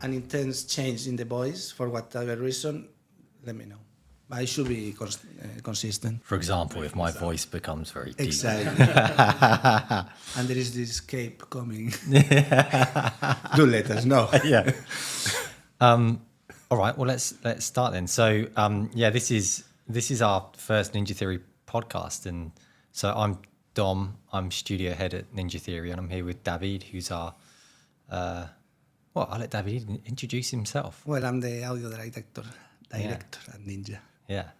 an intense change in the voice for whatever reason, let me know. I should be consistent. For example, if my voice becomes very deep. Exactly. And there is this cape coming. Do let us know. Yeah. All right. Well, let's start then. So, this is our first Ninja Theory podcast, and so I'm Dom. I'm studio head at Ninja Theory, and I'm here with David, who's our. I'll let David introduce himself. Well, I'm the audio director at Ninja. Yeah.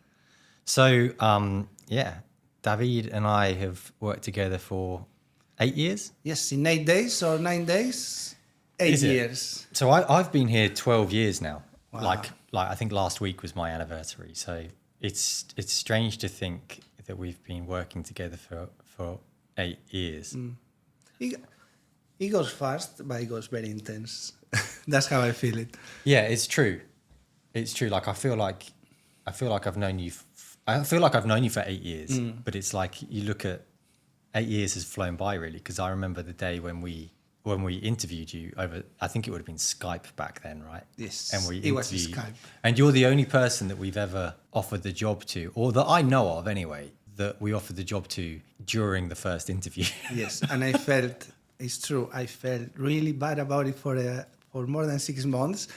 So, David and I have worked together for 8 years. Yes, in 8 days or 9 days, 8 years. So I've been here 12 years now. Wow. Like I think last week was my anniversary. So it's strange to think that we've been working together for 8 years. It goes fast, but it goes very intense. That's how I feel it. Yeah, it's true. It's true. Like I feel like I've known you. I feel like I've known you for 8 years, but it's like you look at 8 years has flown by really. Because I remember the day when we interviewed you over. I think it would have been Skype back then, right? Yes, and it was Skype. And you're the only person that we've ever offered the job to, or that I know of anyway, that we offered the job to during the first interview. Yes, and I felt it's true. I felt really bad about it for more than 6 months.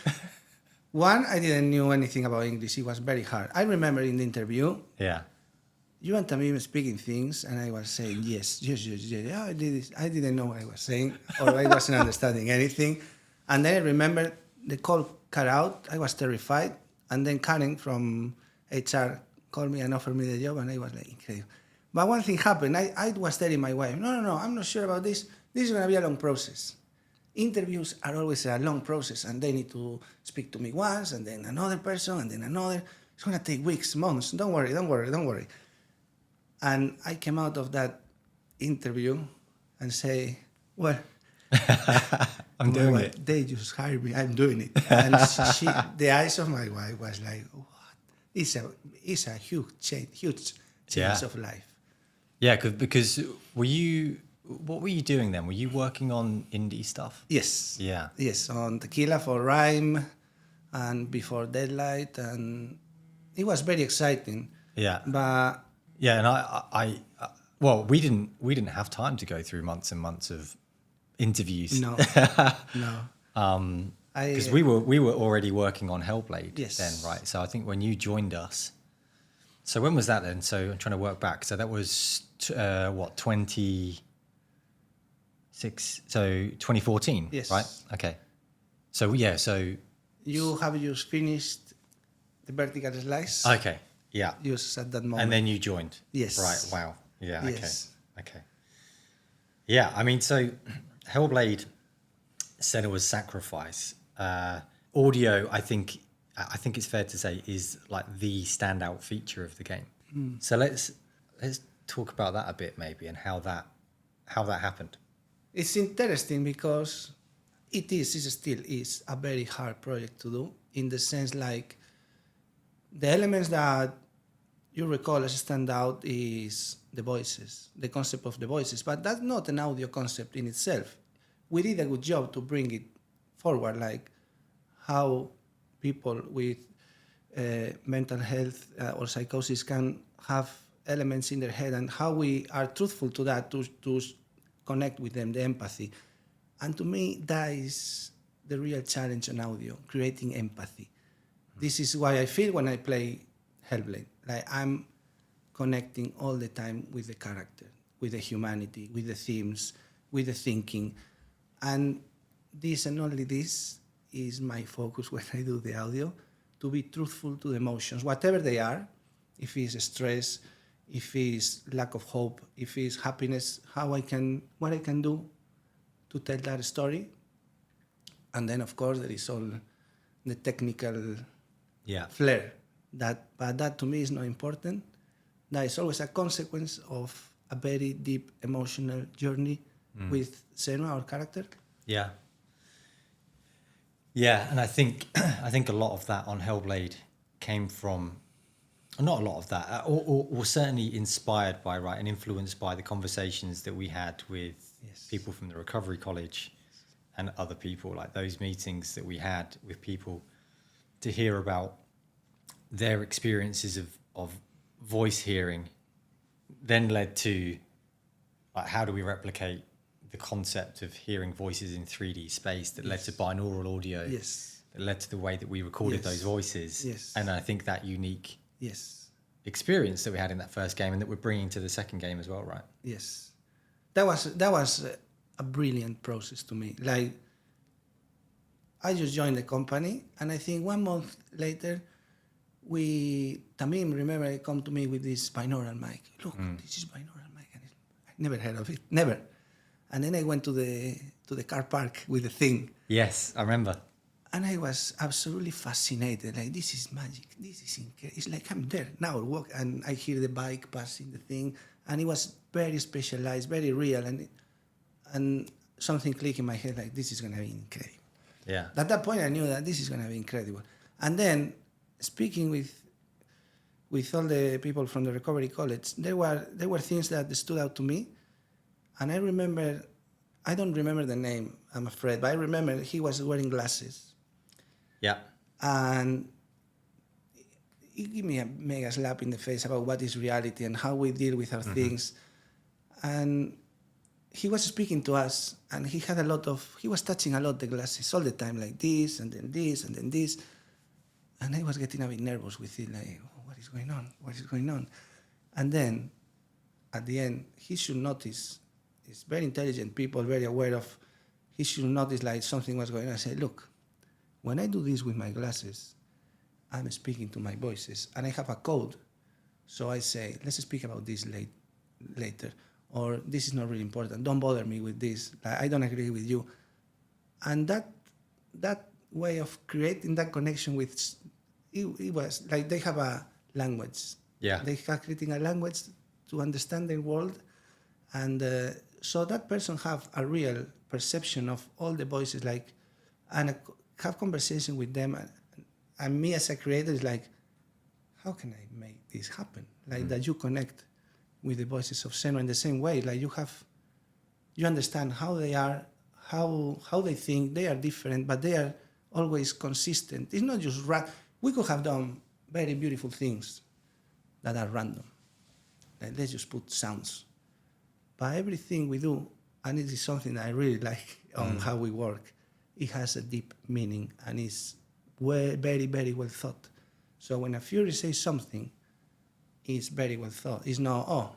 One, I didn't know anything about English. It was very hard. I remember in the interview, you and Tamim speaking things, and I was saying, yes. Yeah, I did this. I didn't know what I was saying, or I wasn't understanding anything. And then I remember the call cut out. I was terrified. And then Karen from HR called me and offered me the job, and I was like, incredible. But one thing happened. I was telling my wife, no, I'm not sure about this. This is going to be a long process. Interviews are always a long process, and they need to speak to me once, and then another person, and then another. It's going to take weeks, months. Don't worry. And I came out of that interview and say, well, I'm doing it. They just hired me. I'm doing it. And the eyes of my wife was like, what? It's a huge change of life. Yeah, because what were you doing then? Were you working on indie stuff? Yes. Yeah. Yes, on Tequila for Rhyme and before Deadlight, and it was very exciting. Yeah. But yeah, and we didn't have time to go through months and months of interviews. No. Because we were already working on Hellblade then, right? So I think when you joined us. So when was that then? So I'm trying to work back. So that was 2014, yes. Right? Okay. So you have just finished the vertical slice. Okay. Yeah. Just at that moment. And then you joined. Yes. Right. Wow. Yeah. Okay. Yes. Okay. Yeah. I mean, so Hellblade, Senua Sacrifice, audio. I think it's fair to say is like the standout feature of the game. So let's talk about that a bit maybe, and how that happened. It's interesting because it still is a very hard project to do, in the sense like the elements that you recall as stand out is the voices, the concept of the voices, but that's not an audio concept in itself. We did a good job to bring it forward, like how people with mental health or psychosis can have elements in their head, and how we are truthful to that to connect with them, the empathy. And to me, that is the real challenge on audio, creating empathy. This is why I feel when I play Hellblade, like I'm connecting all the time with the character, with the humanity, with the themes, with the thinking. And this and only this is my focus when I do the audio, to be truthful to the emotions, whatever they are, if it's stress, if it's lack of hope, if it's happiness, what I can do to tell that story. And then, of course, there is all the technical flair. But that to me is not important. That is always a consequence of a very deep emotional journey with Senua, our character. Yeah. Yeah, and I think a lot of that on Hellblade came from, not a lot of that, or certainly inspired by, right, and influenced by the conversations that we had with people from the Recovery College, and other people, like those meetings that we had with people to hear about their experiences of voice hearing, then led to like, how do we replicate the concept of hearing voices in 3D space that led to binaural audio, that led to the way that we recorded those voices. And I think that unique experience that we had in that first game and that we're bringing to the second game as well, right? Yes. That was a brilliant process to me. Like, I just joined the company, and I think 1 month later, Tamim, remember, he come to me with this binaural mic. Look, this is binaural mic. And I never heard of it, never. And then I went to the car park with the thing. Yes, I remember. And I was absolutely fascinated. Like, this is magic. This is incredible. It's like I'm there now, walk, and I hear the bike passing the thing. And it was very specialized, very real. And something clicked in my head, like, this is going to be incredible. Yeah. At that point, I knew that this is going to be incredible. And then, speaking with all the people from the Recovery College, there were things that stood out to me. And I don't remember the name, I'm afraid, but I remember he was wearing glasses. Yeah. And he gave me a mega slap in the face about what is reality and how we deal with our things. And he was speaking to us, and he was touching a lot the glasses all the time, like this, and then this, and then this. And I was getting a bit nervous with it, like, oh, what is going on? What is going on? And then, at the end, he should notice. It's very intelligent people, very aware of. He should notice like something was going on. I said, look, when I do this with my glasses, I'm speaking to my voices, and I have a code. So I say, let's speak about this later, or this is not really important. Don't bother me with this. Like, I don't agree with you. And that way of creating that connection with, it was like they have a language. Yeah. They are creating a language to understand their world, and so that person have a real perception of all the voices, like, and have conversation with them, and me as a creator is like, how can I make this happen? Like that you connect with the voices of Senua in the same way, like you understand how they are, how they think. They are different, but they are always consistent. It's not just we could have done very beautiful things that are random. Like, let's just put sounds. But everything we do, and it is something that I really like on how we work, it has a deep meaning and is very, very well thought. So when a Fury says something, it's very well thought. It's not,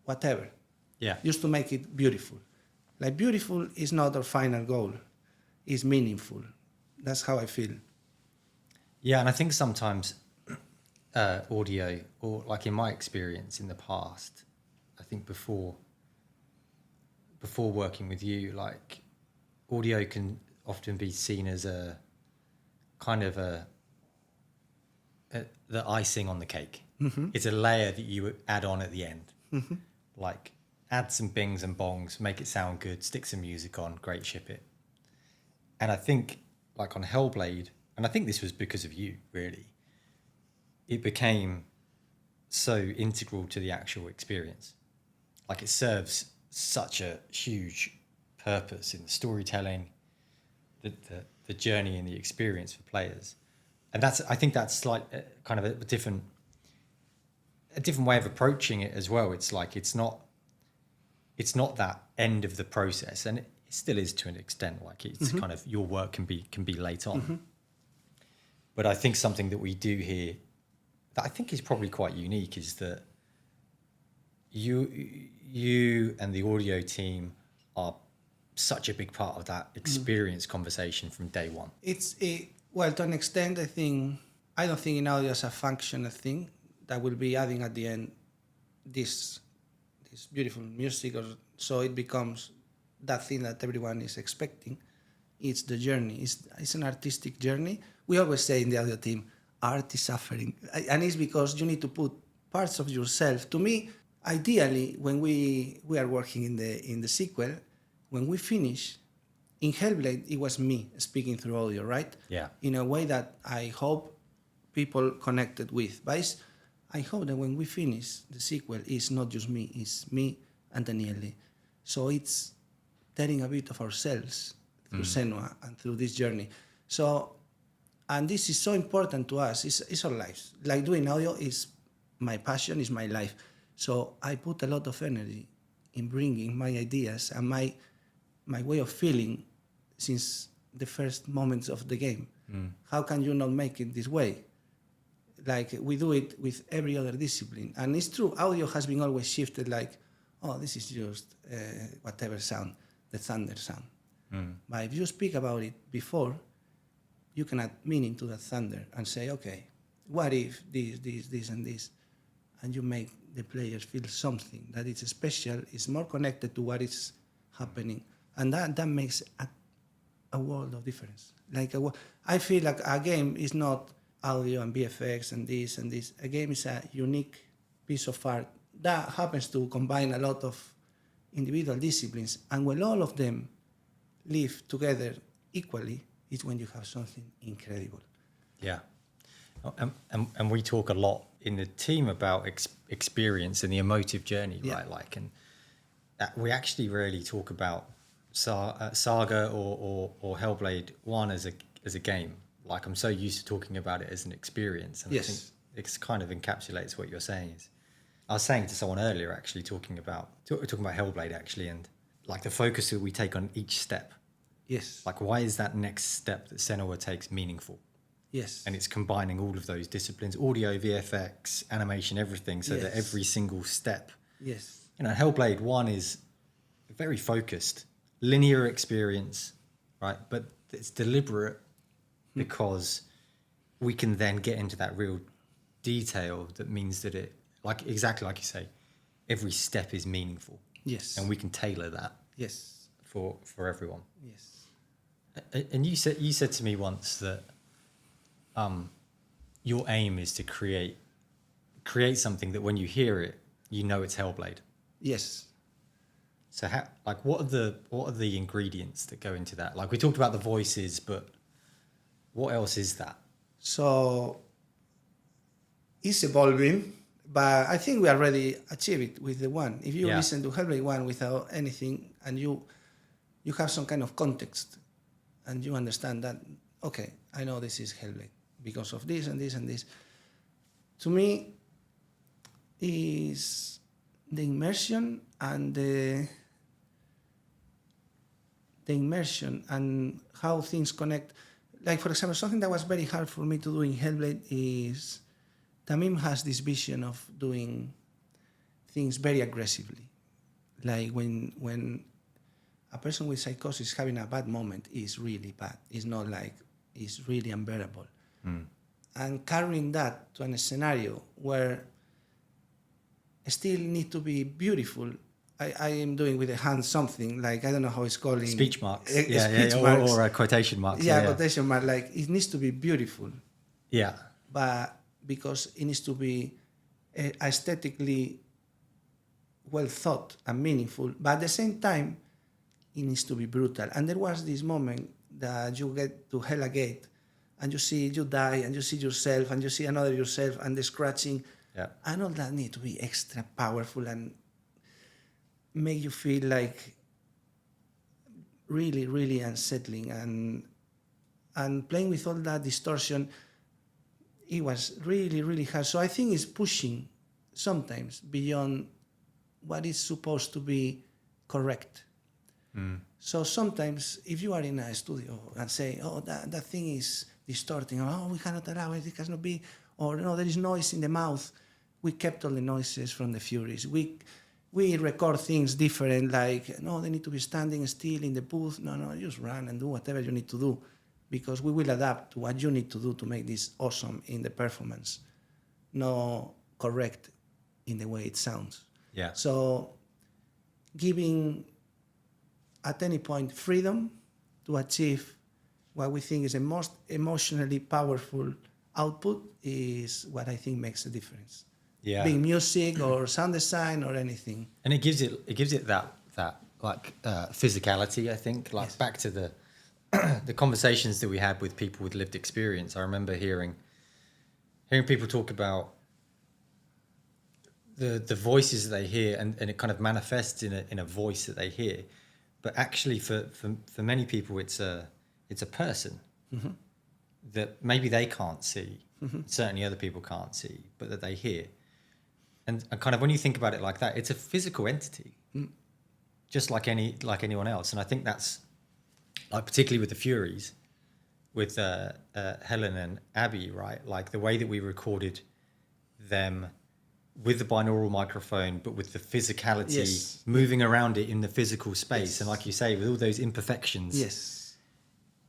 whatever. Yeah. Just to make it beautiful. Like, beautiful is not our final goal. It's meaningful. That's how I feel. Yeah, and I think sometimes audio, or like in my experience in the past, I think before working with you, like, audio can often be seen as a kind of the icing on the cake. Mm-hmm. It's a layer that you add on at the end. Mm-hmm. Like, add some bings and bongs, make it sound good, stick some music on, great, ship it. And I think, like on Hellblade, and I think this was because of you, really, it became so integral to the actual experience. Like, it serves such a huge purpose in the storytelling, the journey and the experience for players. And I think that's like kind of a different way of approaching it as well. It's like, it's not that end of the process, and it still is to an extent. Like, it's kind of, your work can be late on. But I think something that we do here that I think is probably quite unique is that you and the audio team are such a big part of that experience conversation from day one. Well, to an extent, I don't think in audio as a functional thing that will be adding at the end this beautiful music, or so it becomes that thing that everyone is expecting. It's the journey. It's an artistic journey. We always say in the audio team, art is suffering, and it's because you need to put parts of yourself. To me, ideally, when we are working in the sequel, when we finish, in Hellblade, it was me speaking through audio, right? Yeah. In a way that I hope people connected with. But I hope that when we finish the sequel, it's not just me, it's me and Daniele. So it's telling a bit of ourselves through Senua and through this journey. So, and this is so important to us. It's our lives. Like doing audio is my passion, is my life. So I put a lot of energy in bringing my ideas and my way of feeling since the first moments of the game. How can you not make it this way? Like we do it with every other discipline. And it's true, audio has been always shifted like, oh, this is just whatever sound, the thunder sound. But if you speak about it before, you can add meaning to that thunder and say, okay, what if this, and this? And you make the players feel something that is special, is more connected to what is happening. And that makes a world of difference. Like I feel like a game is not audio and VFX and this and this. A game is a unique piece of art that happens to combine a lot of individual disciplines. And when all of them live together equally, is when you have something incredible. Yeah. And we talk a lot in the team about experience and the emotive journey, right? Like, and we actually rarely talk about Saga or Hellblade 1 as a game. Like, I'm so used to talking about it as an experience. And I think it kind of encapsulates what you're saying. I was saying to someone earlier, actually, talking about Hellblade, actually, and like the focus that we take on each step. Yes. Like, why is that next step that Senua takes meaningful? Yes. And it's combining all of those disciplines, audio, VFX, animation, everything, so that every single step. Yes. You know, Hellblade 1 is very focused, linear experience, right? But it's deliberate because we can then get into that real detail that means that it, like exactly like you say, every step is meaningful. Yes. And we can tailor that. Yes. For everyone. Yes. And you said to me once that your aim is to create something that when you hear it, you know it's Hellblade. Yes. So how, like, what are the ingredients that go into that? Like, we talked about the voices, but what else is that? So it's evolving, but I think we already achieved it with the one. If you listen to Hellblade 1 without anything and you have some kind of context and you understand that, okay, I know this is Hellblade because of this and this and this. To me, is the immersion and the immersion and how things connect. Like, for example, something that was very hard for me to do in Hellblade is Tamim has this vision of doing things very aggressively. Like when a person with psychosis having a bad moment is really bad. It's not like, it's really unbearable. And carrying that to a scenario where still need to be beautiful. I am doing with the hand something, like, I don't know how it's called. Speech marks. Marks. Or quotation marks. Quotation mark. Like, it needs to be beautiful. Yeah. But because it needs to be aesthetically well thought and meaningful, but at the same time, it needs to be brutal. And there was this moment that you get to Hella Gate and you see you die and you see yourself and you see another yourself and the scratching. Yeah. And all that need to be extra powerful and make you feel like really, really unsettling. And playing with all that distortion, it was really, really hard. So I think it's pushing sometimes beyond what is supposed to be correct. So sometimes if you are in a studio and say, oh, that thing is distorting, or oh, we cannot allow it, it cannot be, or no, there is noise in the mouth. We kept all the noises from the Furies. We record things different, like, no, they need to be standing still in the booth. No, just run and do whatever you need to do, because we will adapt to what you need to do to make this awesome in the performance, no correct in the way it sounds. Yeah. So giving at any point freedom to achieve what we think is the most emotionally powerful output is what I think makes a difference. Yeah. Being music or sound design or anything. And it gives it that like physicality, I think. Like, yes. Back to the conversations that we had with people with lived experience. I remember hearing people talk about the voices that they hear, and it kind of manifests in a voice that they hear. but actually for many people, it's a person that maybe they can't see, certainly other people can't see, but that they hear. And kind of when you think about it like that, it's a physical entity, just like anyone else. And I think that's like particularly with the Furies, with Helen and Abby, right? Like the way that we recorded them with the binaural microphone, but with the physicality moving around it in the physical space, and like you say, with all those imperfections,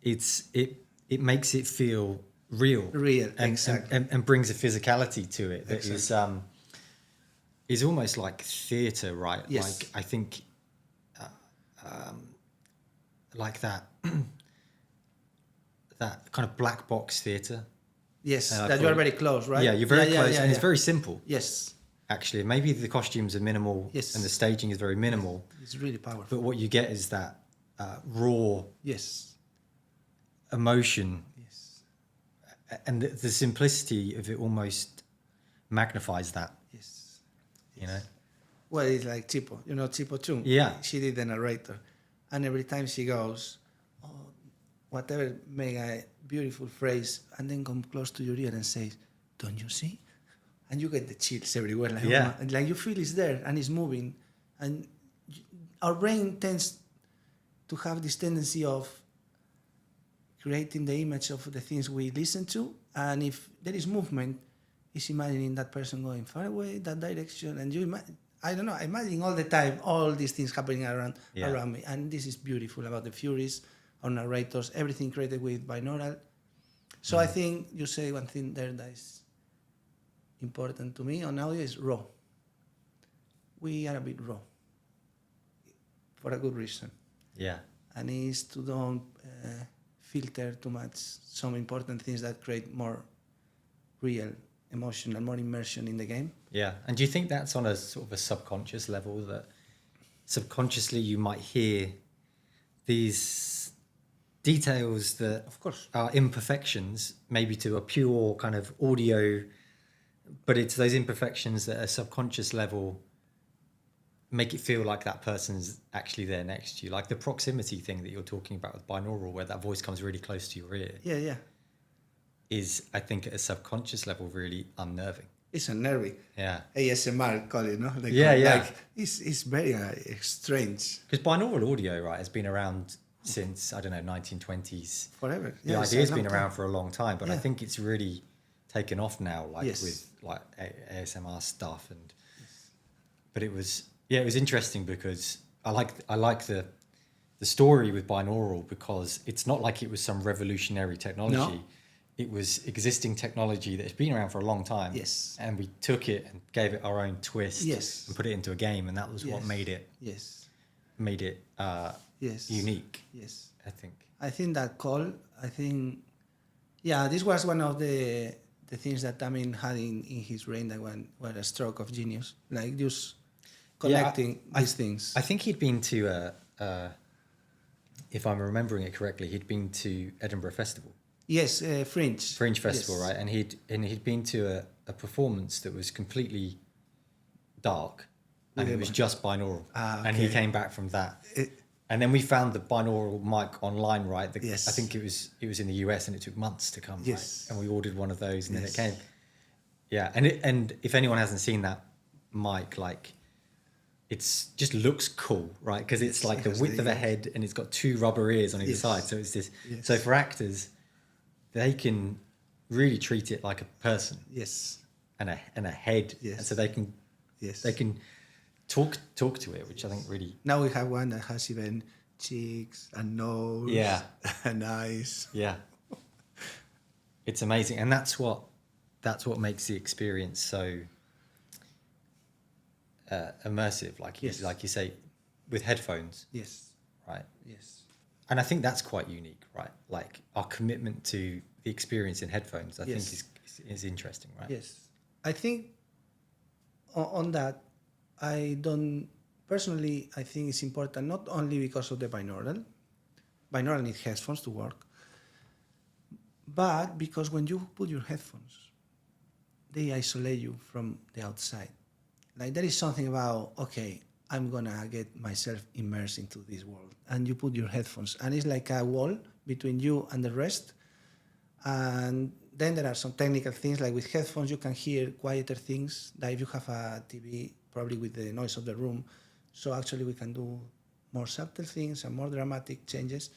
it makes it feel real, and, exactly. and brings a physicality to it that is almost like theatre, right? Yes. Like I think, like that that kind of black box theatre. Yes, that you are very close, right? Yeah, you're very close, and it's very simple. Yes. Actually, maybe the costumes are minimal, and the staging is very minimal. It's really powerful. But what you get is that raw emotion, and the simplicity of it almost magnifies that. Yes. You know. Well, it's like Chipo. You know Chipo too. Yeah. She did the narrator, and every time she goes, "Oh, whatever, make a beautiful phrase," and then come close to your ear and says, "Don't you see?" And you get the chills everywhere. Like, like you feel it's there and it's moving. And our brain tends to have this tendency of creating the image of the things we listen to. And if there is movement, it's imagining that person going far away, that direction. And you I don't know, I imagine all the time, all these things happening around me. And this is beautiful about the Furies, our narrators, everything created with binaural. So I think you say one thing there that is important to me on audio is raw. We are a bit raw for a good reason. Yeah. And it's to don't filter too much some important things that create more real emotional, more immersion in the game. Yeah. And do you think that's on a sort of a subconscious level, that subconsciously you might hear these details that of course are imperfections, maybe to a pure kind of audio, but it's those imperfections that at a subconscious level make it feel like that person's actually there next to you, like the proximity thing that you're talking about with binaural, where that voice comes really close to your ear. Yeah. Is, I think, at a subconscious level really unnerving. It's unnerving. Yeah. ASMR call it, no? Like, Like, it's very strange. Because binaural audio, right, has been around since, I don't know, 1920s. Forever. The idea's been around for a long time, but I think it's really taken off now, like with like ASMR stuff. And but it was interesting because I like the story with binaural, because it's not like it was some revolutionary technology. No. It was existing technology that has been around for a long time. Yes. And we took it and gave it our own twist. Yes. And put it into a game, and that was what made it. Yes. Made it unique. Yes. I think that call. This was one of the things that Tamin had in his brain that were a stroke of genius, like just connecting these things. I think he'd been to, if I'm remembering it correctly, he'd been to Edinburgh Festival. Yes, Fringe Festival, right? And he'd been to a performance that was completely dark, and it was just binaural. And he came back from that. And then we found the binaural mic online, right? I think it was in the US, and it took months to come. Yes. Right? And we ordered one of those, and then it came. Yeah, and if anyone hasn't seen that mic, like, it's just looks cool, right? Because it's like the width of a head, and it's got two rubber ears on either side. So it's this. So for actors, they can really treat it like a person. Yes. And a head. Yes. And so they can talk to it, which I think really. Now we have one that has even cheeks and nose. Yeah. And eyes. Yeah. It's amazing, and that's what makes the experience so immersive. Like you say, with headphones. Yes. Right. Yes. And I think that's quite unique, right? Like our commitment to the experience in headphones, I think is interesting, right? Yes. I think on that, I think it's important, not only because of the binaural. Binaural needs headphones to work. But because when you put your headphones, they isolate you from the outside. Like there is something about, okay, I'm gonna get myself immersed into this world. And you put your headphones, and it's like a wall between you and the rest. And then there are some technical things, like with headphones, you can hear quieter things. That if you have a TV, probably with the noise of the room. So actually, we can do more subtle things and more dramatic changes.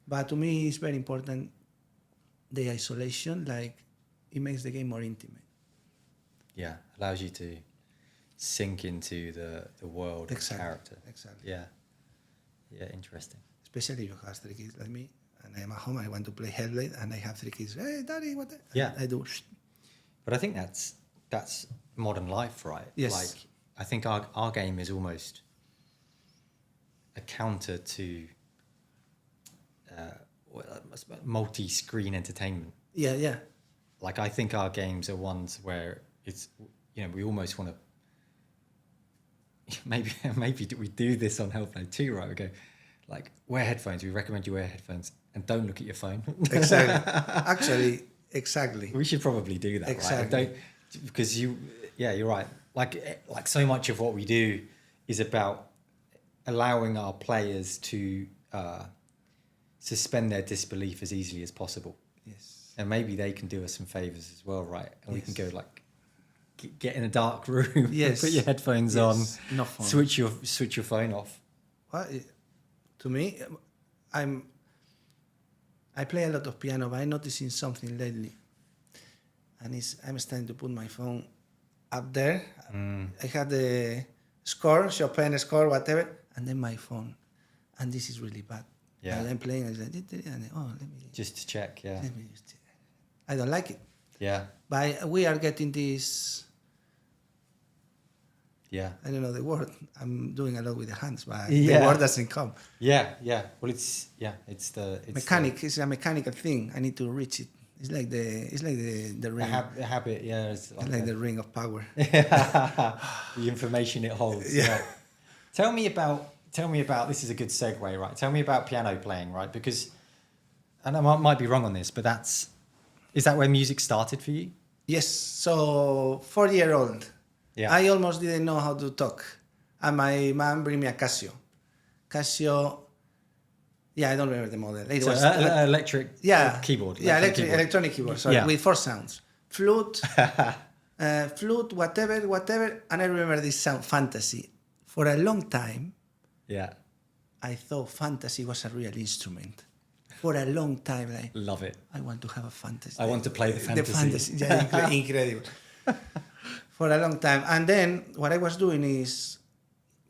But to me, it's very important the isolation. Like, it makes the game more intimate. Yeah, allows you to sink into the world of the character. Exactly. Yeah, interesting. Especially if you have 3 kids like me, and I'm at home, I want to play Hellblade, and I have 3 kids. Hey, Daddy, what? Yeah. I do. But I think that's modern life, right? Yes. Like, I think our game is almost a counter to multi-screen entertainment. Yeah. Like, I think our games are ones where it's, we almost want to, maybe we do this on Hellblade too, right? We go, like, wear headphones. We recommend you wear headphones and don't look at your phone. Exactly. Actually, exactly. We should probably do that, exactly. Right? Because you're right. Like so much of what we do is about allowing our players to suspend their disbelief as easily as possible. Yes. And maybe they can do us some favors as well, right? And we can go like get in a dark room, yes. put your headphones on, no phone. switch your phone off. Well, to me, I play a lot of piano, but I'm noticing something lately, and I'm starting to put my phone up there. I have the score, Chopin score, whatever, and then my phone, and this is really bad. Yeah. And I'm playing, and let me just to check. Yeah. Let me just, I don't like it. Yeah. But we are getting this. Yeah. I don't know the word. I'm doing a lot with the hands, but Yeah. the word doesn't come. Yeah. Well, it's It's a mechanical thing. I need to reach it. It's like the ring. a habit. Yeah. It's like the ring of power. The information it holds. Yeah. Tell me about. This is a good segue, right? Tell me about piano playing, right? Because, and I might be wrong on this, but is that where music started for you? Yes. So 4-year-old. Yeah. I almost didn't know how to talk, and my mom bring me a Casio. Yeah, I don't remember the model. It was electric keyboard. Electronic keyboard. Sorry, with 4 sounds: flute, whatever. And I remember this sound, fantasy. For a long time, I thought fantasy was a real instrument. For a long time, love it. I want to have a fantasy. I want to play the fantasy. The fantasy, yeah, incredible. For a long time, and then what I was doing is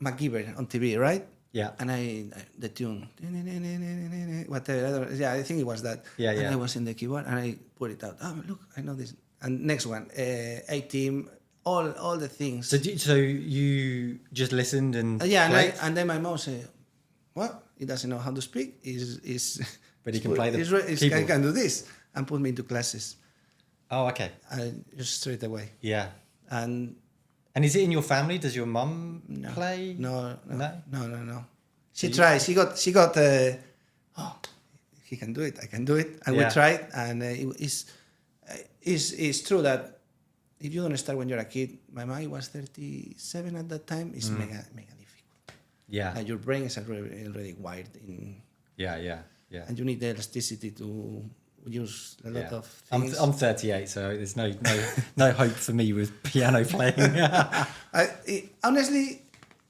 MacGyver on TV, right? Yeah. And the tune, whatever. I think it was that. Yeah. And I was in the keyboard, and I put it out. Oh, look, I know this. And next one, A-Team, all the things. So you just listened and and then my mom said, "Well, he doesn't know how to speak. But he can play the keyboard. He can do this," and put me into classes. Oh, okay. Just straight away. Yeah. And is it in your family? Does your mum play? No. She tried. She got. He can do it. I can do it. And we tried. And it's true that if you don't start when you're a kid, my mom was 37 at that time. It's mega difficult. Yeah. And your brain is already wired in. Yeah. And you need the elasticity to use a lot of things. I'm 38, so there's no hope for me with piano playing. Honestly,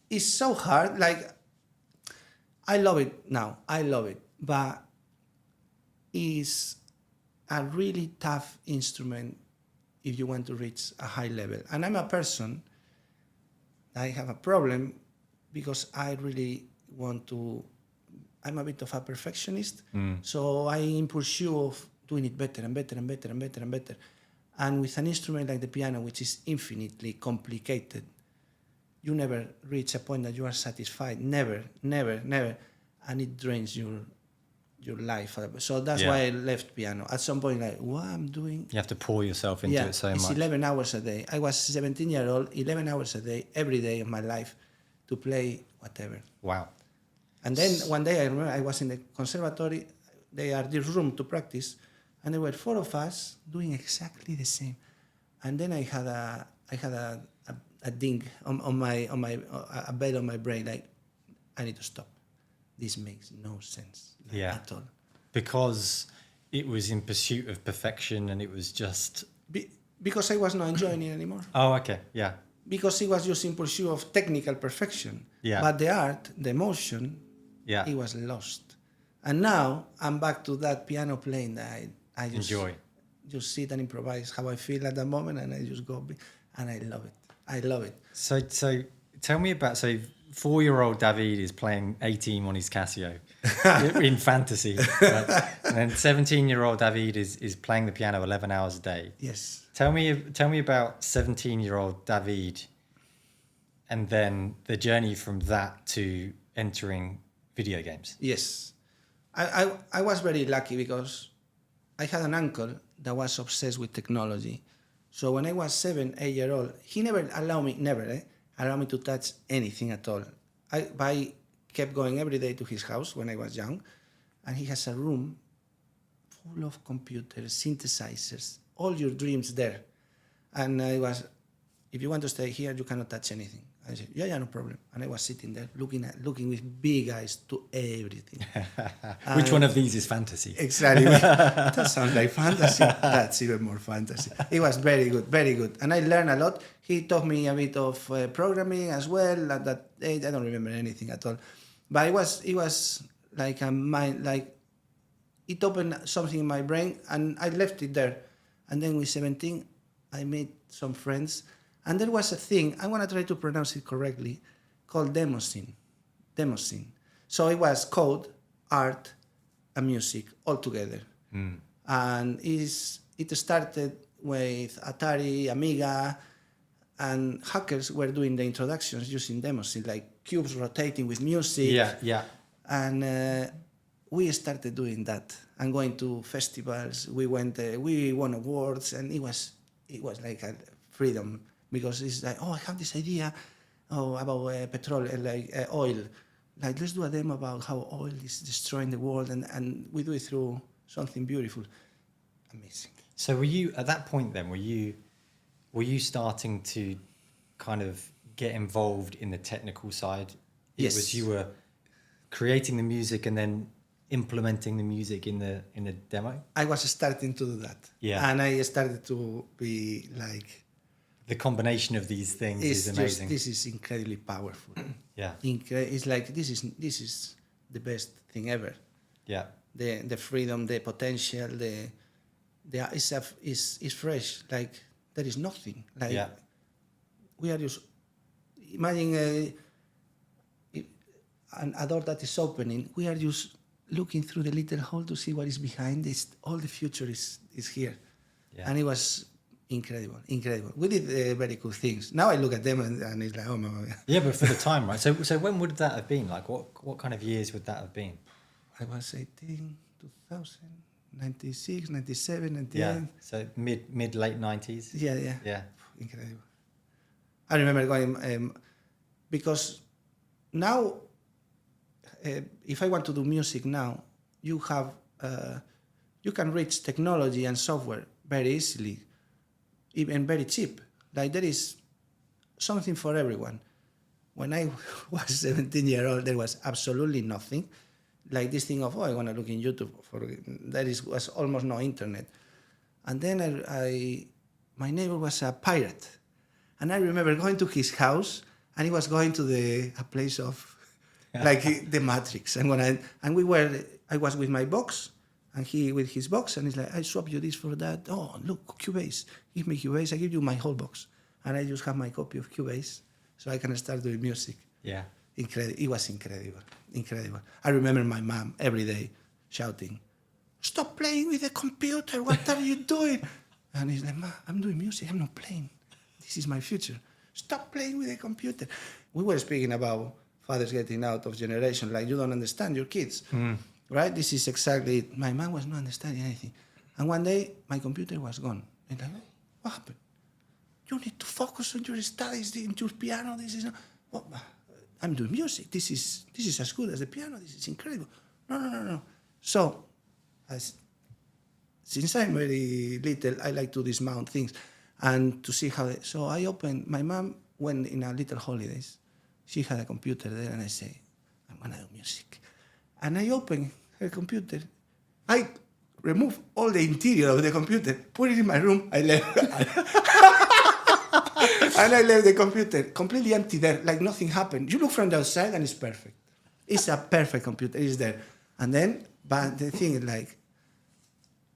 it's so hard. Like, I love it now. But it's a really tough instrument if you want to reach a high level. And I'm a person, I have a problem because I really want to. I'm a bit of a perfectionist, so I'm in pursuit of doing it better and better. And with an instrument like the piano, which is infinitely complicated, you never reach a point that you are satisfied. Never. And it drains your life. So that's why I left piano. At some point, what I'm doing... You have to pour yourself into it so much. It's 11 hours a day. I was 17-year-old, 11 hours a day, every day of my life, to play whatever. Wow. And then one day I remember I was in the conservatory. They are this room to practice, and there were 4 of us doing exactly the same. And then I had a a ding on my a bell on my brain, like I need to stop. This makes no sense at all. Because it was in pursuit of perfection, and it was just because I was not enjoying it anymore. Oh, okay, yeah. Because it was just in pursuit of technical perfection. Yeah. But the art, the emotion, it was lost. And now I'm back to that piano playing that I just enjoy. Just sit and improvise how I feel at that moment, and I just go, and I love it. I love it. So tell me about, 4-year-old David is playing A-Team on his Casio in fantasy. Right? And then 17-year-old David is playing the piano 11 hours a day. Yes. Tell me about 17-year-old David, and then the journey from that to entering video games. Yes. I was very lucky because I had an uncle that was obsessed with technology. So when I was 7, 8-year-old, he never allowed me to touch anything at all. I kept going every day to his house when I was young, and he has a room full of computers, synthesizers, all your dreams there. And I was, if you want to stay here, you cannot touch anything. I said, yeah, no problem. And I was sitting there looking with big eyes to everything. Which one of these is fantasy? Exactly. That sounds like fantasy. That's even more fantasy. It was very good, very good. And I learned a lot. He taught me a bit of programming as well. At that age, I don't remember anything at all. But it was like a mind, like it opened something in my brain, and I left it there. And then with 17, I made some friends. And there was a thing, I want to try to pronounce it correctly, called demoscene. So it was code, art, and music all together. And it started with Atari, Amiga, and hackers were doing the introductions using demoscene, like cubes rotating with music. Yeah. And we started doing that and going to festivals. We won awards, and it was like a freedom. Because it's like, I have this idea about petrol, oil. Like, let's do a demo about how oil is destroying the world, and we do it through something beautiful. Amazing. So were you, at that point then, were you starting to kind of get involved in the technical side? Yes. You were creating the music and then implementing the music in the demo? I was starting to do that. Yeah. And I started to be like... The combination of these things is amazing. This is incredibly powerful. Yeah. It's like this is the best thing ever. Yeah. The freedom, the potential, the is fresh. Like there is nothing. Like we are just imagine a door that is opening. We are just looking through the little hole to see what is behind this. All the future is here, and it was. Incredible. We did very cool things. Now I look at them and it's like, oh my God. Yeah, but for the time, right? So when would that have been? Like, what kind of years would that have been? I was 18, 2000, 96, 97, 98. Yeah, so mid late 90s. Yeah. Incredible. I remember going, because now, if I want to do music now, you can reach technology and software very easily. Even very cheap. Like there is something for everyone. When I was 17-year-old, there was absolutely nothing. Like this thing of, I want to look in YouTube. Was almost no internet. And then my neighbor was a pirate. And I remember going to his house, and he was going to a place of, like the Matrix. And I was with my box, and he with his box, and he's like, I swap you this for that. Oh, look, Cubase. Give me Cubase. I give you my whole box. And I just have my copy of Cubase, so I can start doing music. Yeah. It was incredible. I remember my mom every day shouting, stop playing with the computer. What are you doing? And he's like, Ma, I'm doing music. I'm not playing. This is my future. Stop playing with the computer. We were speaking about fathers getting out of generation, like you don't understand your kids. Right? This is exactly it. My mom was not understanding anything. And one day, my computer was gone. And I'm like, what happened? You need to focus on your studies, in your piano. This is not... Well, I'm doing music. This is as good as the piano. This is incredible. No. So, since I'm very little, I like to dismount things and to see how... So I opened... My mom went in a little holidays. She had a computer there, and I say, I'm gonna do music. And I open her computer. I remove all the interior of the computer, put it in my room. I left, and I left the computer completely empty there, like nothing happened. You look from the outside, and it's perfect. It's a perfect computer. It's there. And then, but the thing is, like,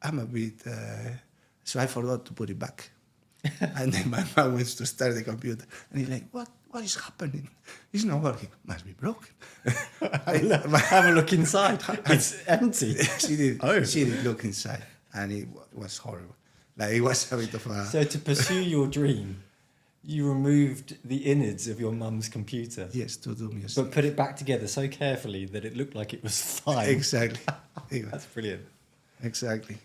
I'm a bit, so I forgot to put it back. And then my mom wants to start the computer. And he's like, what is happening? It's not working. Must be broken. Have a look inside. It's empty. She did. Oh. She did look inside. And it was horrible. Like, it was a bit of a... So to pursue your dream, you removed the innards of your mum's computer. Yes, to do music. But put it back together so carefully that it looked like it was fine. Exactly. That's brilliant. Exactly.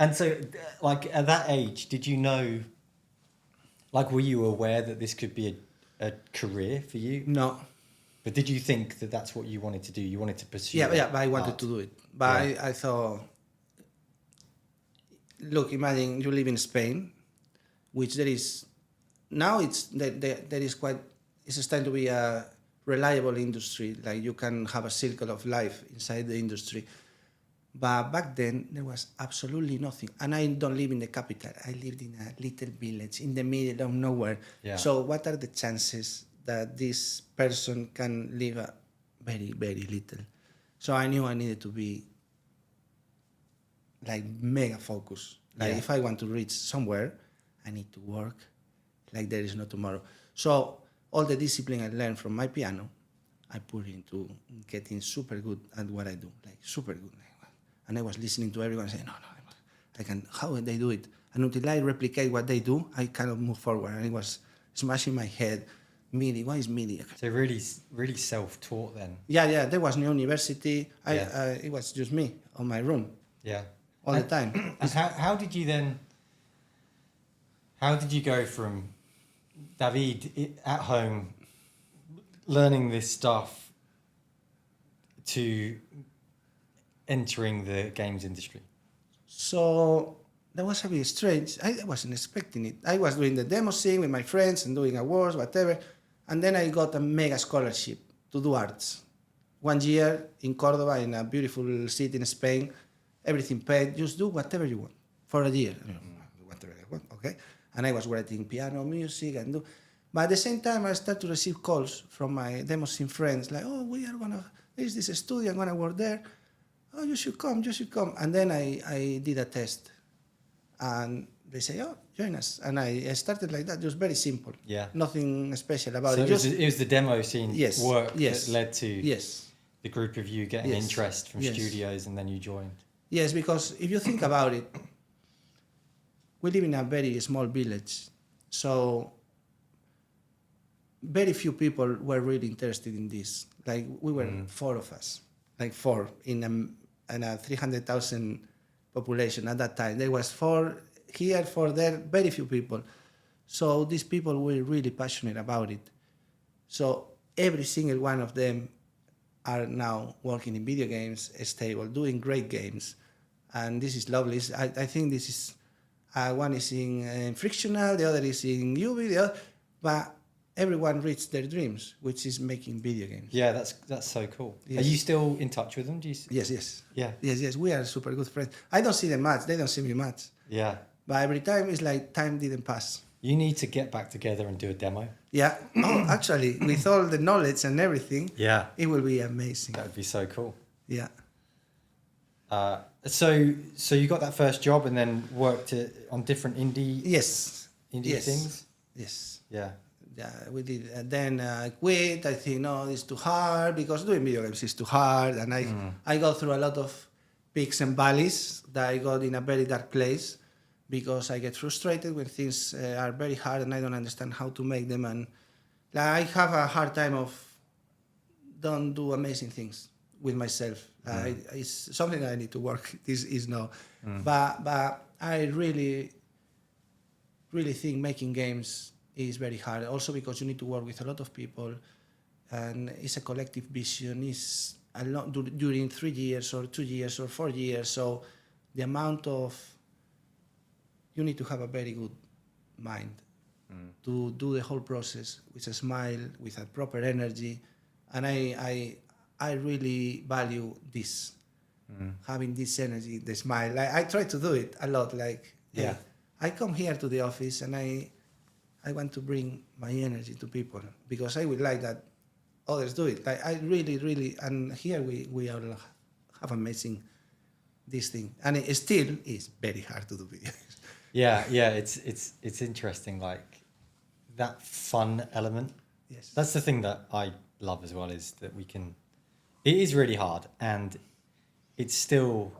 And so, like, at that age, did you know, like, were you aware that this could be a career for you? No. But did you think that that's what you wanted to do? You wanted to pursue Yeah, but I wanted art? to do it. But Yeah. I thought, look, imagine you live in Spain, which there is, now there is quite, it's starting to be a reliable industry. Like, you can have a circle of life inside the industry. But back then, there was absolutely nothing. And I don't live in the capital. I lived in a little village in the middle of nowhere. Yeah. So what are the chances that this person can live a very, very little? So I knew I needed to be like mega focused. Like, Yeah. if I want to reach somewhere, I need to work like there is no tomorrow. So all the discipline I learned from my piano, I put into getting super good at what I do, like super good. And I was listening to everyone saying, no, I can, how would they do it? And until I replicate what they do, I cannot move forward. And it was smashing my head. MIDI, what is MIDI? So really, really self-taught then. Yeah, there was no university. Yeah. It was just me on my room Yeah. all the time. And how did you then? How did you go from David at home learning this stuff to entering the games industry? So that was a bit strange. I wasn't expecting it. I was doing the demo scene with my friends and doing awards, whatever. And then I got a mega scholarship to do arts. 1 year in Cordoba, in a beautiful city in Spain, everything paid. Just do whatever you want for a year. Whatever I want, okay? And I was writing piano music and do. But at the same time, I started to receive calls from my demo scene friends, like, oh, there's this studio, I'm gonna work there. Oh, you should come. And then I did a test. And they say, oh, join us. And I started like that, just very simple. Yeah. Nothing special about So it. it was the demo scene work that led to the group of you getting interest from studios, and then you joined. Yes, because if you think about it, we live in a very small village. So very few people were really interested in this. Like, we were 4 of us, like 4 in a 300,000 population at that time. There was 4 here, 4 there, very few people. So these people were really passionate about it. So every single one of them are now working in video games, stable, doing great games. And this is lovely. I think this is, one is in Frictional, the other is in UV, but everyone reached their dreams, which is making video games. Yeah, that's so cool. Yes. Are you still in touch with them? Yes. Yeah. Yes, we are super good friends. I don't see them much, they don't see me much. Yeah. But every time it's like time didn't pass. You need to get back together and do a demo. Yeah. Oh, actually, with all the knowledge and everything, Yeah. it will be amazing. That would be so cool. Yeah. So you got that first job and then worked on different indie things? Yes. Yeah. Yeah, we did. And then I quit. I think, no, it's too hard, because doing video games is too hard. And I go through a lot of peaks and valleys that I got in a very dark place, because I get frustrated when things are very hard and I don't understand how to make them. And I have a hard time of don't do amazing things with myself. It's something I need to work. This is no. But I really, really think making games is very hard. Also because you need to work with a lot of people, and it's a collective vision. It's a lot during 3 years or 2 years or 4 years. So the amount of, you need to have a very good mind to do the whole process with a smile, with a proper energy, and I really value this, having this energy, the smile. Like, I try to do it a lot. Like, Yeah. I come here to the office and I want to bring my energy to people because I would like that others do it. Like, I really, and here we all have amazing this thing, and it still is very hard to do videos. Yeah, it's interesting, like that fun element. Yes. That's the thing that I love as well, is that it is really hard, and it's still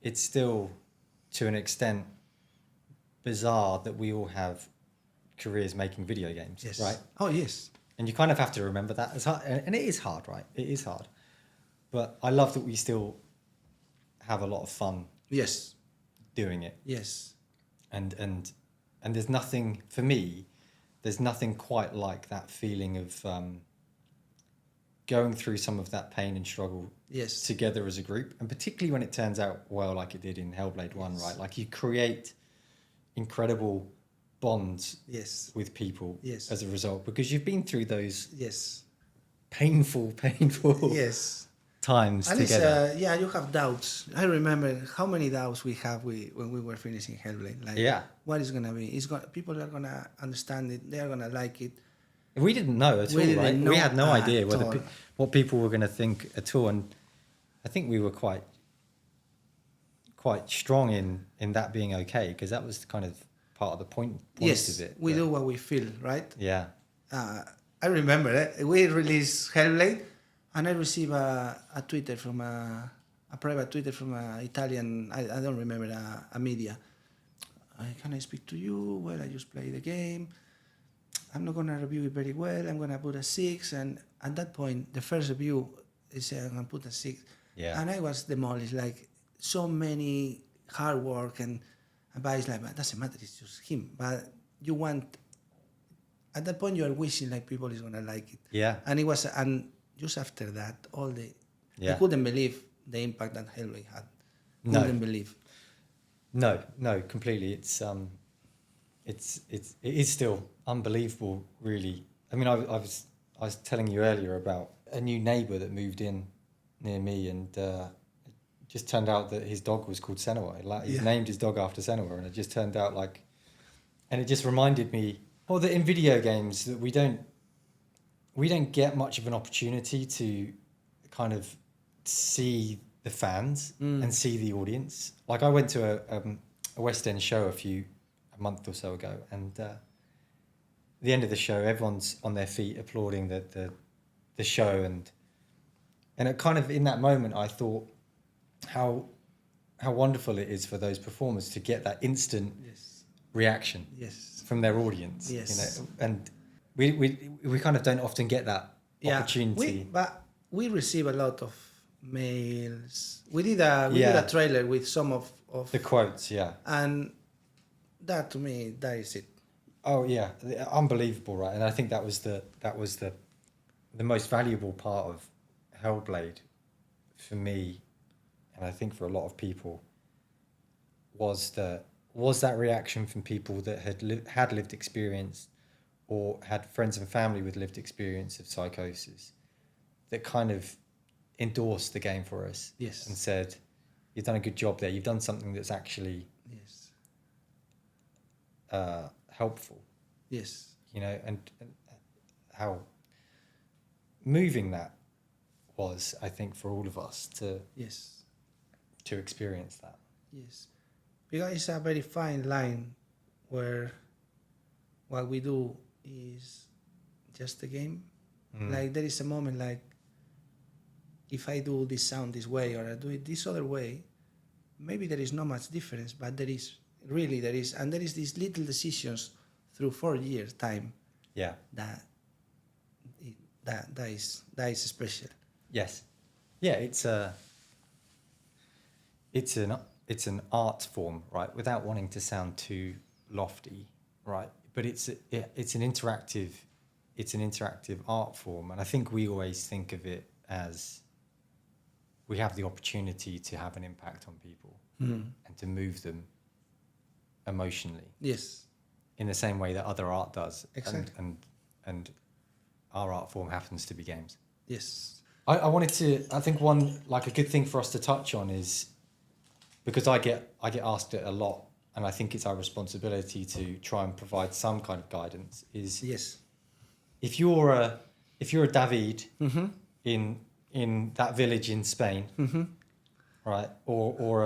to an extent bizarre that we all have careers making video games, Yes. right? Oh, yes. And you kind of have to remember that as hard, and it is hard, right? It is hard, but I love that we still have a lot of fun Yes. doing it. Yes. And there's nothing, for me, there's nothing quite like that feeling of going through some of that pain and struggle Yes. together as a group, and particularly when it turns out well, like it did in Hellblade 1, right? Like, you create incredible bonds Yes. with people Yes. as a result, because you've been through those Yes. painful Yes. times And together. it's, you have doubts. I remember how many doubts we have when we were finishing Hellblade. Like, Yeah. what is gonna be? People are gonna understand it. They are gonna like it. We didn't know at We all, didn't right? know We had no idea at whether all. what people were going to think at all, and I think we were quite strong in that being okay, because that was kind of part of the point Yes, of it. we but- do what we feel, right? Yeah, I remember we released Hellblade, and I received a Twitter from a private Twitter from a Italian. I don't remember a media. Can I speak to you? Well, I just play the game. I'm not gonna review it very well. I'm gonna put a 6, and at that point, the first review is I'm gonna put a 6. Yeah. And I was demolished. Like, so many hard work, and but it's like, but it doesn't matter. It's just him. But you want. At that point, you are wishing like people is gonna like it. yeah, And it was, and just after that, I Yeah. couldn't believe the impact that Hellblade had. No. Couldn't believe. no, completely. It is still unbelievable, really. I mean, I was telling you earlier about a new neighbour that moved in near me, and it just turned out that his dog was called Senua. Like, he Yeah. named his dog after Senua, and it just turned out like, and it just reminded me, well, that in video games that we don't get much of an opportunity to kind of see the fans and see the audience. Like, I went to a West End show a month or so ago, and at the end of the show, everyone's on their feet applauding the show, and it kind of, in that moment, I thought how wonderful it is for those performers to get that instant Yes. reaction Yes. from their audience. Yes. You know, and we kind of don't often get that opportunity. But we receive a lot of mails. We did a trailer with some of The quotes, yeah. and that, to me, that is it. Oh yeah, unbelievable, right? And I think that was the most valuable part of Hellblade for me, and I think for a lot of people, was that reaction from people that had lived experience, or had friends and family with lived experience of psychosis, that kind of endorsed the game for us. Yes. And said, "You've done a good job there. You've done something that's actually Yes. helpful." Yes. You know, and how moving that was, I think, for all of us Yes. to experience that. Yes. Because it's a very fine line where what we do is just a game. Like, there is a moment like, if I do this sound this way or I do it this other way, maybe there is not much difference, but there is, and there is these little decisions through 4 years time Yeah. that is special. Yes. Yeah. It's an art form, right? Without wanting to sound too lofty, right? But it's an interactive art form, and I think we always think of it as we have the opportunity to have an impact on people and to move them emotionally. Yes. in the same way that other art does. Exactly. And our art form happens to be games. Yes. I think one, like a good thing for us to touch on is, because I get asked it a lot, and I think it's our responsibility to try and provide some kind of guidance, is Yes. if you're a David Mm-hmm. in that village in Spain, Mm-hmm. right, or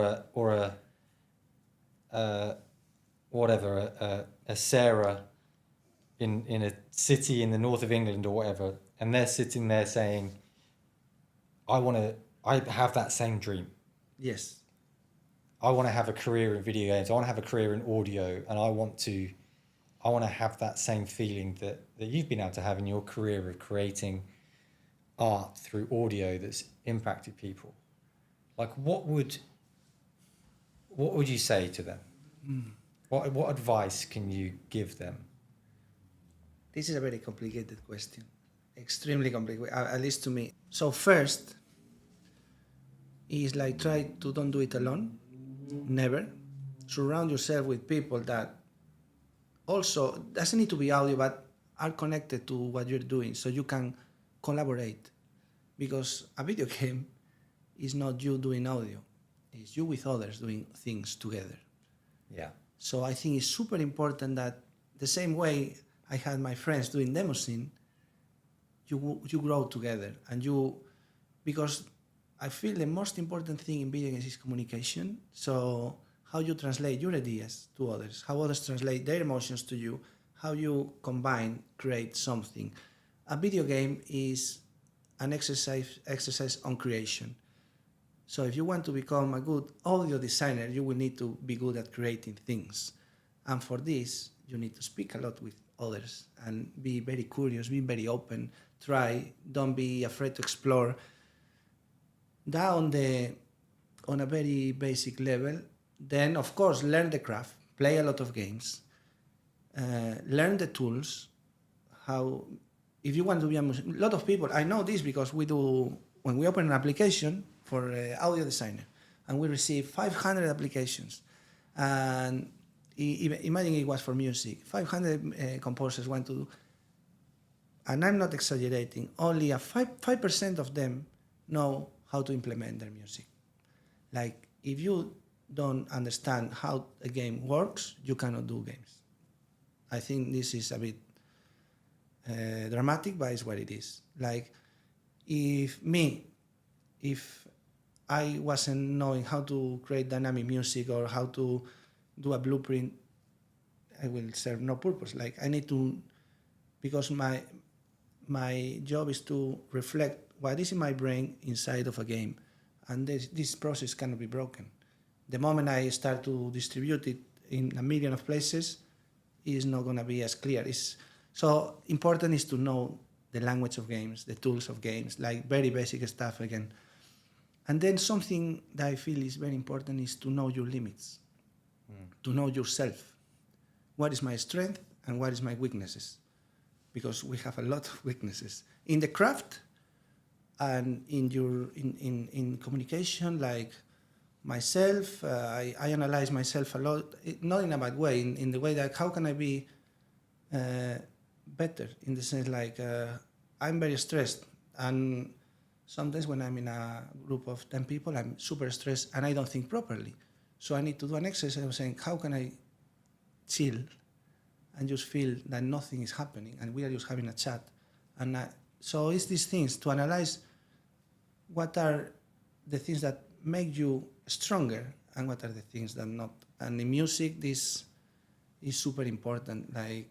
a Sarah in a city in the north of England or whatever, and they're sitting there saying, I have that same dream. Yes. I want to have a career in video games. I want to have a career in audio, and I want to have that same feeling that you've been able to have in your career of creating art through audio that's impacted people. Like, what would you say to them? What advice can you give them? This is a very complicated question. Extremely complicated, at least to me. So first, is like try to don't do it alone. Never. Surround yourself with people that also doesn't need to be audio, but are connected to what you're doing, so you can collaborate. Because a video game is not you doing audio; it's you with others doing things together. Yeah. So I think it's super important that the same way I had my friends doing demo scene, you grow together, and because I feel the most important thing in video games is communication. So how you translate your ideas to others, how others translate their emotions to you, how you combine, create something. A video game is an exercise on creation. So if you want to become a good audio designer, you will need to be good at creating things. And for this, you need to speak a lot with others and be very curious, be very open, try, don't be afraid to explore. That on a very basic level. Then, of course, learn the craft, play a lot of games, learn the tools. How, if you want to be a lot of people, I know this because when we open an application for audio designer, and we receive 500 applications, and imagine it was for music, 500 composers want to do, and I'm not exaggerating, only 5% of them know how to implement their music. Like, if you don't understand how a game works, you cannot do games. I think this is a bit dramatic, but it's what it is. Like, if I wasn't knowing how to create dynamic music or how to do a blueprint, I will serve no purpose. Like, I need to, because my job is to reflect what is in my brain inside of a game, and this process cannot be broken. The moment I start to distribute it in a million of places, it's not going to be as clear. So important is to know the language of games, the tools of games, like very basic stuff again. And then something that I feel is very important is to know your limits, to know yourself. What is my strength and what is my weaknesses? Because we have a lot of weaknesses in the craft and in communication. Like myself, I analyze myself a lot, not in a bad way, in the way that how can I be better, in the sense like I'm very stressed, and sometimes when I'm in a group of 10 people, I'm super stressed and I don't think properly. So I need to do an exercise of saying, how can I chill and just feel that nothing is happening and we are just having a chat? And so it's these things to analyze what are the things that make you stronger and what are the things that not. And in music, this is super important. Like,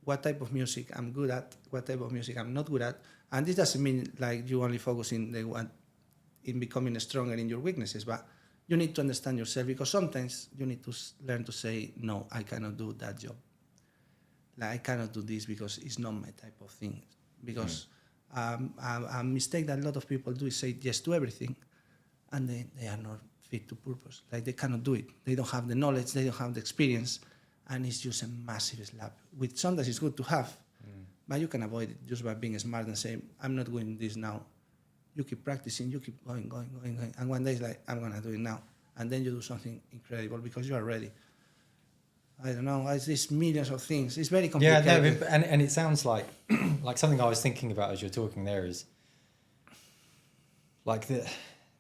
what type of music I'm good at, what type of music I'm not good at. And this doesn't mean like you only focus in becoming stronger in your weaknesses, but you need to understand yourself, because sometimes you need to learn to say, no, I cannot do that job. Like, I cannot do this because it's not my type of thing. Because a mistake that a lot of people do is say yes to everything, and they are not fit to purpose. Like, they cannot do it. They don't have the knowledge, they don't have the experience, and it's just a massive slap. Which sometimes it's good to have, but you can avoid it just by being smart and saying, I'm not doing this now. You keep practicing, you keep going. And one day it's like, I'm going to do it now. And then you do something incredible because you are ready. I don't know. It's these millions of things. It's very Yeah, complicated. no, and it sounds like like something I was thinking about as you're talking there is like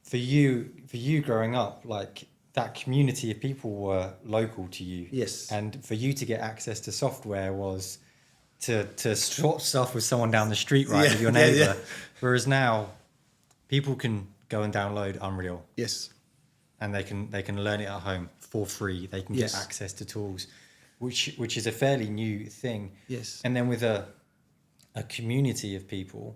for you growing up, like that community of people were local to you. Yes. And for you to get access to software was to swap stuff with someone down the street, right, with your neighbor. Yeah. Whereas now people can go and download Unreal Yes. and they can learn it at home for free. They can Yes. get access to tools, which is a fairly new thing. Yes. And then with a community of people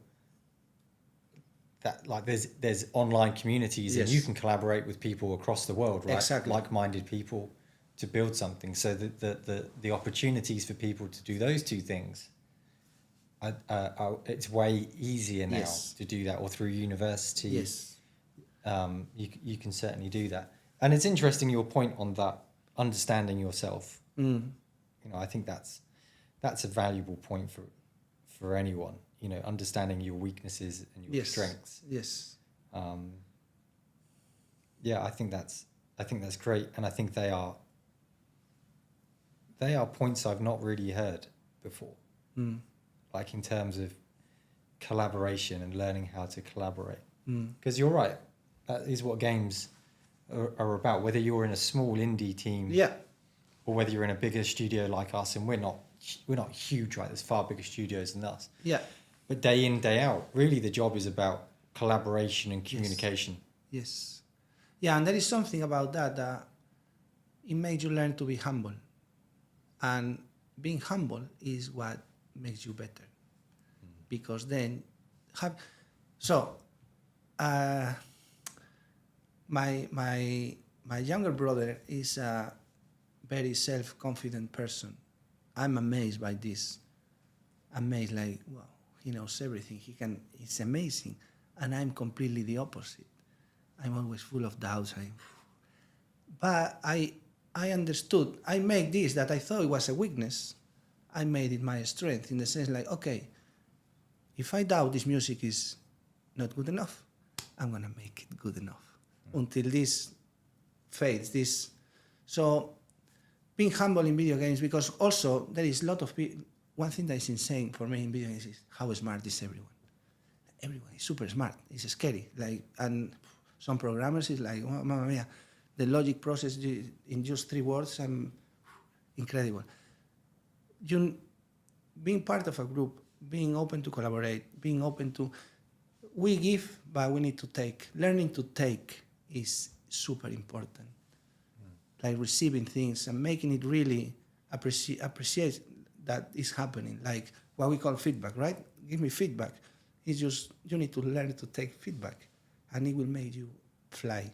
that like there's online communities and Yes. you can collaborate with people across the world, right? Exactly. Like-minded people to build something. So the opportunities for people to do those two things, it's way easier now Yes. to do that, or through university. Yes. You can certainly do that. And it's interesting your point on that, understanding yourself. You know, I think that's a valuable point for anyone. You know, understanding your weaknesses and your Yes. strengths. Yes. Yeah, I think that's great, and I think they are points I've not really heard before. Like in terms of collaboration and learning how to collaborate. Because you're right, that is what games are about. Whether you're in a small indie team, Yeah. or whether you're in a bigger studio like us, and we're not huge, right? There's far bigger studios than us. Yeah. But day in, day out, really the job is about collaboration and communication. Yes. Yeah, and there is something about that it makes you learn to be humble. And being humble is what makes you better. Because then my younger brother is a very self-confident person. I'm amazed by this. Amazed, like, wow, he knows everything. It's amazing. And I'm completely the opposite. I'm always full of doubts. But I understood. I made this that I thought it was a weakness. I made it my strength in the sense like, okay, if I doubt this music is not good enough, I'm going to make it good enough until this fades. So being humble in video games, because also there is a lot of people. One thing that is insane for me in video games is how smart is everyone. Everyone is super smart. It's scary. And some programmers is like, oh, mamma mia, the logic process in just 3 words, incredible. Being part of a group, being open to collaborate, being open to, we give, but we need to take. Learning to take is super important. Like receiving things and making it really appreciate that is happening. Like what we call feedback, right? Give me feedback. It's just, you need to learn to take feedback and it will make you fly.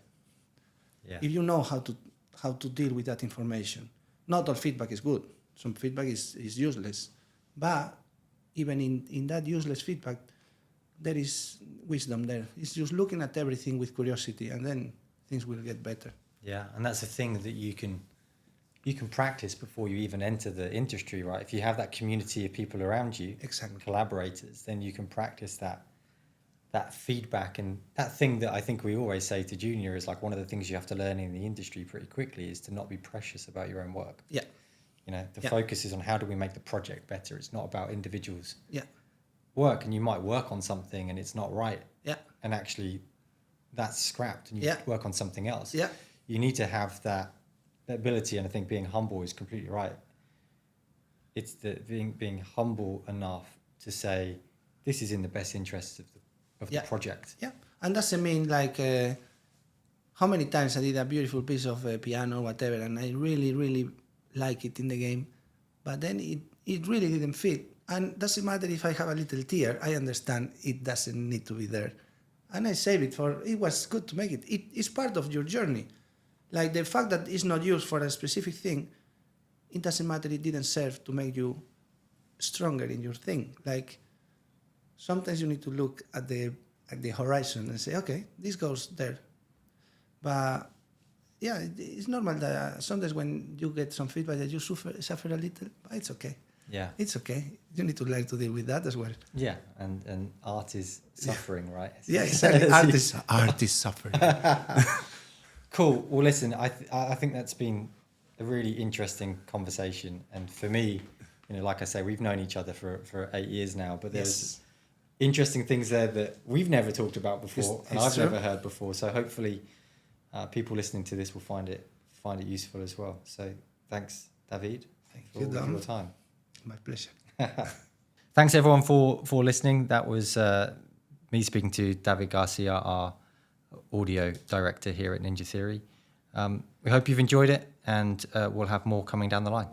Yeah. If you know how to deal with that information. Not all feedback is good. Some feedback is useless. But even in that useless feedback, there is wisdom there. It's just looking at everything with curiosity and then things will get better. Yeah, and that's a thing that you can practice before you even enter the industry, right? If you have that community of people around you, Exactly. collaborators, then you can practice that feedback. And that thing that I think we always say to junior is like one of the things you have to learn in the industry pretty quickly is to not be precious about your own work. Yeah. You know, the focus is on how do we make the project better. It's not about individuals' Yeah. work, and you might work on something and it's not right. Yeah. And actually that's scrapped and you work on something else. Yeah. You need to have that ability, and I think being humble is completely right. It's being humble enough to say this is in the best interests of the project. Yeah, and doesn't mean like how many times I did a beautiful piece of piano or whatever, and I really, really like it in the game, but then it really didn't fit. And doesn't matter if I have a little tear, I understand it doesn't need to be there. And I save it it was good to make it. It's part of your journey. Like the fact that it's not used for a specific thing, it doesn't matter, it didn't serve to make you stronger in your thing. Like sometimes you need to look at the horizon and say, okay, this goes there. But yeah, it's normal that sometimes when you get some feedback that you suffer a little, but it's okay. Yeah. It's okay. You need to learn to deal with that as well. Yeah, and art is suffering, right? Yeah, exactly. Art is suffering. Cool. Well, listen, I think that's been a really interesting conversation. And for me, like I say, we've known each other for 8 years now, but there's interesting things there that we've never talked about before, and I've never heard before. So hopefully, people listening to this will find it useful as well. So thanks, David, for your time. My pleasure. Thanks everyone for listening. That was me speaking to David Garcia, our audio director here at Ninja Theory. We hope you've enjoyed it, and we'll have more coming down the line.